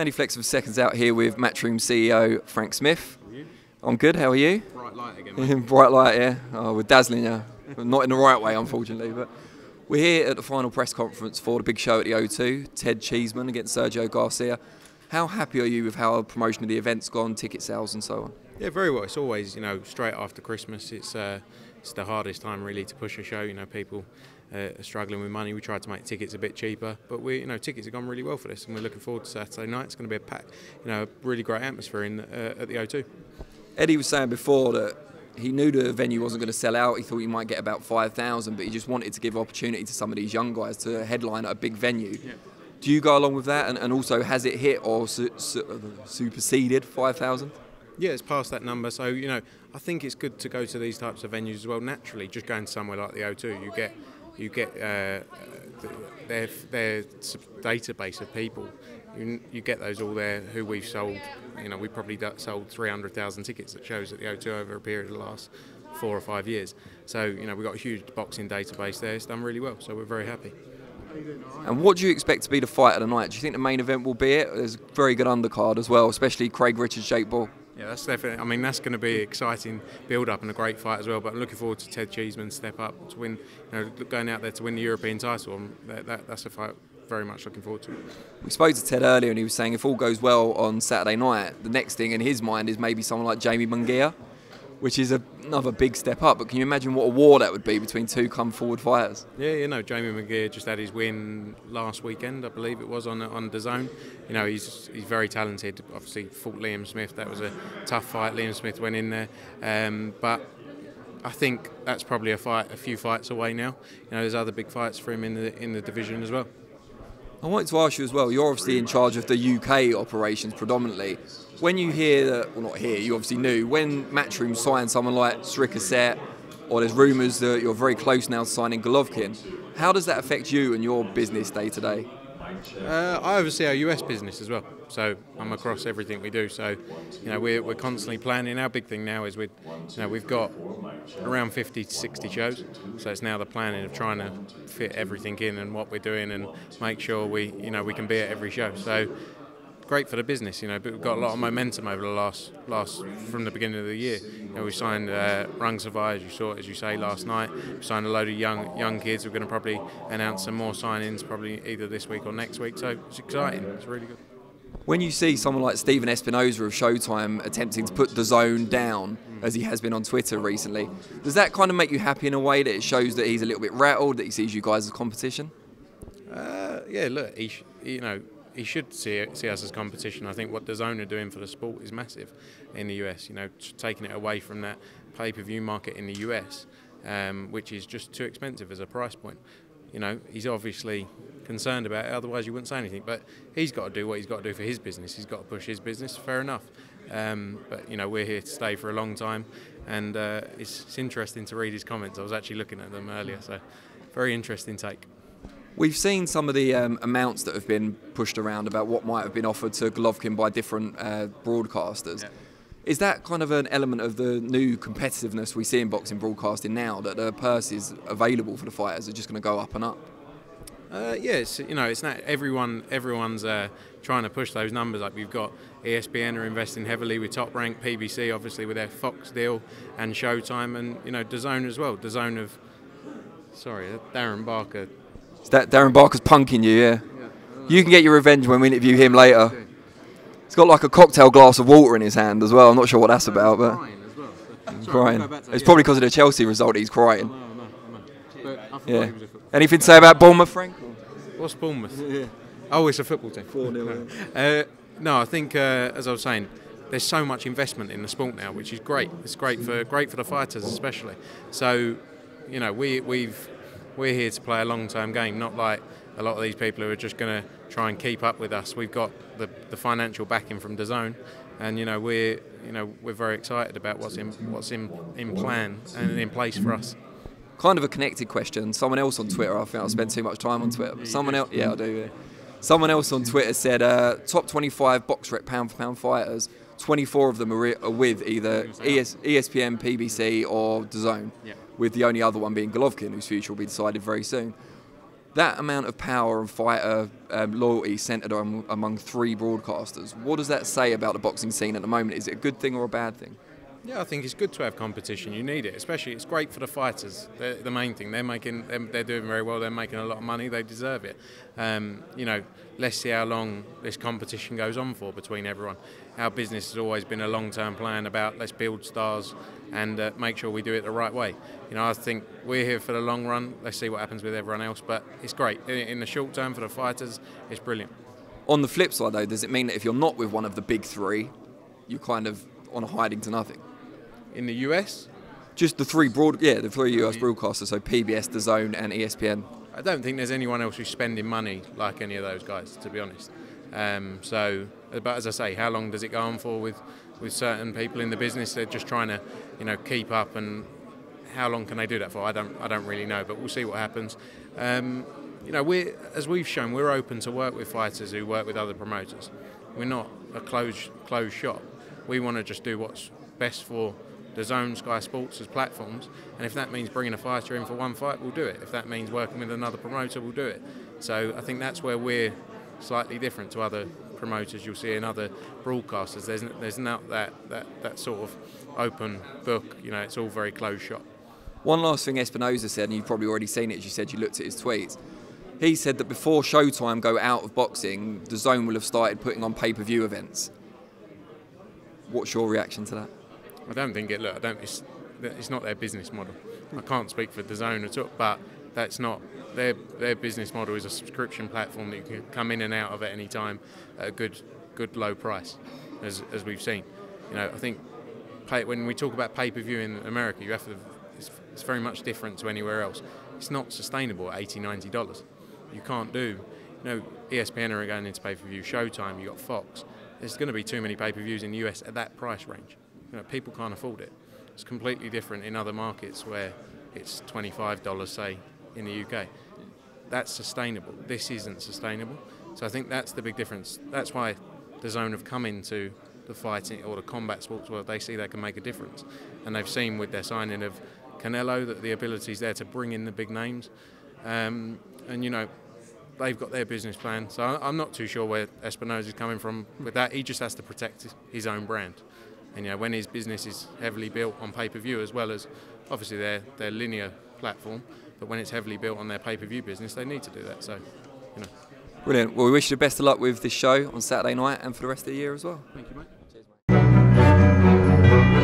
Andy Flex of SecondsOut here with Matchroom CEO Frank Smith. How are you? I'm good, how are you? Bright light again, mate. Bright light, yeah. Oh, we're dazzling you. Not in the right way, unfortunately. But we're here at the final press conference for the big show at the O2, Ted Cheeseman against Sergio Garcia. How happy are you with how the promotion of the event's gone, ticket sales and so on? Yeah, very well. It's always, straight after Christmas. It's the hardest time really to push a show. People are struggling with money. We tried to make tickets a bit cheaper, but tickets have gone really well for this, and we're looking forward to Saturday night. It's going to be a pack, a really great atmosphere at the O2. Eddie was saying before that he knew the venue wasn't going to sell out. He thought he might get about 5,000, but he just wanted to give opportunity to some of these young guys to headline at a big venue. Yeah. Do you go along with that? And also, has it hit or superseded 5,000? Yeah, it's past that number. So, I think it's good to go to these types of venues as well. Naturally, just going to somewhere like the O2, you get their database of people. You get those all there who we've sold. We probably sold 300,000 tickets at shows at the O2 over a period of the last 4 or 5 years. So, we've got a huge boxing database there. It's done really well, so we're very happy. And what do you expect to be the fight of the night? Do you think the main event will be it? There's a very good undercard as well, especially Craig Richards, Jake Paul. Yeah, that's definitely. That's going to be an exciting build-up and a great fight as well. But I'm looking forward to Ted Cheeseman step up to win. Going out there to win the European title. That's a fight very much looking forward to. We spoke to Ted earlier, and he was saying if all goes well on Saturday night, the next thing in his mind is maybe someone like Jamie Munguia, which is another big step up. But can you imagine what a war that would be between two come-forward fighters? Yeah, Jamie Munguia just had his win last weekend, I believe it was, on DAZN. He's very talented. Obviously, fought Liam Smith. That was a tough fight. Liam Smith went in there, but I think that's probably a few fights away now. There's other big fights for him in the division as well. I wanted to ask you as well, you're obviously in charge of the UK operations predominantly. When you hear that, well not here, you obviously knew, when Matchroom signed someone like Srikasset, or there's rumours that you're very close now to signing Golovkin, how does that affect you and your business day to day? I oversee our US business as well, so I'm across everything we do. So, we're constantly planning. Our big thing now is we've got around 50 to 60 shows, so it's now the planning of trying to fit everything in and what we're doing and make sure we can be at every show. So great for the business, but we've got a lot of momentum over the last from the beginning of the year. We signed Rung Savai, as you say, last night. We signed a load of young kids. We're going to probably announce some more signings, probably either this week or next week. So it's exciting. It's really good. When you see someone like Stephen Espinoza of Showtime attempting to put DAZN down, as he has been on Twitter recently, does that kind of make you happy in a way that it shows that he's a little bit rattled, that he sees you guys as competition? Yeah, look, he should see us as competition. I think what DAZN are doing for the sport is massive in the US. Taking it away from that pay-per-view market in the US, which is just too expensive as a price point. He's obviously concerned about it. Otherwise, you wouldn't say anything. But he's got to do what he's got to do for his business. He's got to push his business. Fair enough. But we're here to stay for a long time, and it's interesting to read his comments. I was actually looking at them earlier, so very interesting take. We've seen some of the amounts that have been pushed around about what might have been offered to Golovkin by different broadcasters. Yeah. Is that kind of an element of the new competitiveness we see in boxing broadcasting now, that the purses available for the fighters are just going to go up and up? Yes, it's not everyone's trying to push those numbers up. We've got ESPN are investing heavily with Top Rank, PBC obviously with their Fox deal, and Showtime, and DAZN as well. DAZN Darren Barker. Darren Barker's punking you, yeah. You can get your revenge when we interview him later. He's got like a cocktail glass of water in his hand as well. I'm not sure what that's about, but he's crying. It's probably because of the Chelsea result he's crying. Yeah. Anything to say about Bournemouth, Frank? What's Bournemouth? Yeah. Oh, it's a football team. 4-0. No, I think as I was saying, there's so much investment in the sport now, which is great. It's great for the fighters especially. So, we're here to play a long-term game, not like a lot of these people who are just going to try and keep up with us. We've got the financial backing from DAZN, and we're very excited about what's in plan and in place for us. Kind of a connected question. Someone else on Twitter, I think I spend too much time on Twitter. But someone else, yeah, I do. Yeah. Someone else on Twitter said top 25 box rec pound for pound fighters. 24 of them are with either ESPN, PBC, or DAZN. Yeah. With the only other one being Golovkin, whose future will be decided very soon. That amount of power and fighter loyalty centred among 3 broadcasters, what does that say about the boxing scene at the moment? Is it a good thing or a bad thing? Yeah, I think it's good to have competition. You need it, especially it's great for the fighters. They're the main thing. They're doing very well. They're making a lot of money. They deserve it. You know, let's see how long this competition goes on for between everyone. Our business has always been a long-term plan about let's build stars and make sure we do it the right way. You know, I think we're here for the long run. Let's see what happens with everyone else. But it's great in the short term for the fighters. It's brilliant. On the flip side, though, does it mean that if you're not with one of the big 3, you're kind of on a hiding to nothing? In the US? Just the 3 the 3 US broadcasters, so PBS, DAZN and ESPN. I don't think there's anyone else who's spending money like any of those guys, to be honest. But as I say, how long does it go on for with certain people in the business? They're just trying to, you know, keep up, and how long can they do that for? I don't really know, but we'll see what happens. You know, as we've shown, we're open to work with fighters who work with other promoters. We're not a closed shop. We want to just do what's best for DAZN, Sky Sports as platforms, and if that means bringing a fighter in for one fight, we'll do it. If that means working with another promoter, we'll do it. So I think that's where we're slightly different to other promoters you'll see in other broadcasters. There's not that sort of open book. You know, it's all very closed shop. One last thing Espinoza said, and you've probably already seen it as you said you looked at his tweets. He said that before Showtime go out of boxing, DAZN will have started putting on pay-per-view events. What's your reaction to that? I don't think it's not their business model. I can't speak for DAZN at all, but that's not their business model. Is a subscription platform that you can come in and out of at any time at a good low price, as we've seen. You know, I think when we talk about pay-per-view in America, you have to. It's very much different to anywhere else. It's not sustainable at $80, $90. You can't do. You know, ESPN are going into pay-per-view. Showtime, you got Fox. There's going to be too many pay-per-views in the US at that price range. You know, people can't afford it. It's completely different in other markets where it's $25, say, in the UK. That's sustainable. This isn't sustainable. So I think that's the big difference. That's why DAZN have come into the fighting or the combat sports world. They see they can make a difference. And they've seen with their signing of Canelo that the ability is there to bring in the big names. And, you know, they've got their business plan. So I'm not too sure where Espinoza is coming from with that. He just has to protect his own brand. And, you know, when his business is heavily built on pay-per-view, as well as obviously their linear platform, but when it's heavily built on their pay-per-view business, they need to do that. So, you know. Brilliant. Well, we wish you the best of luck with this show on Saturday night and for the rest of the year as well. Thank you, mate. Cheers, mate.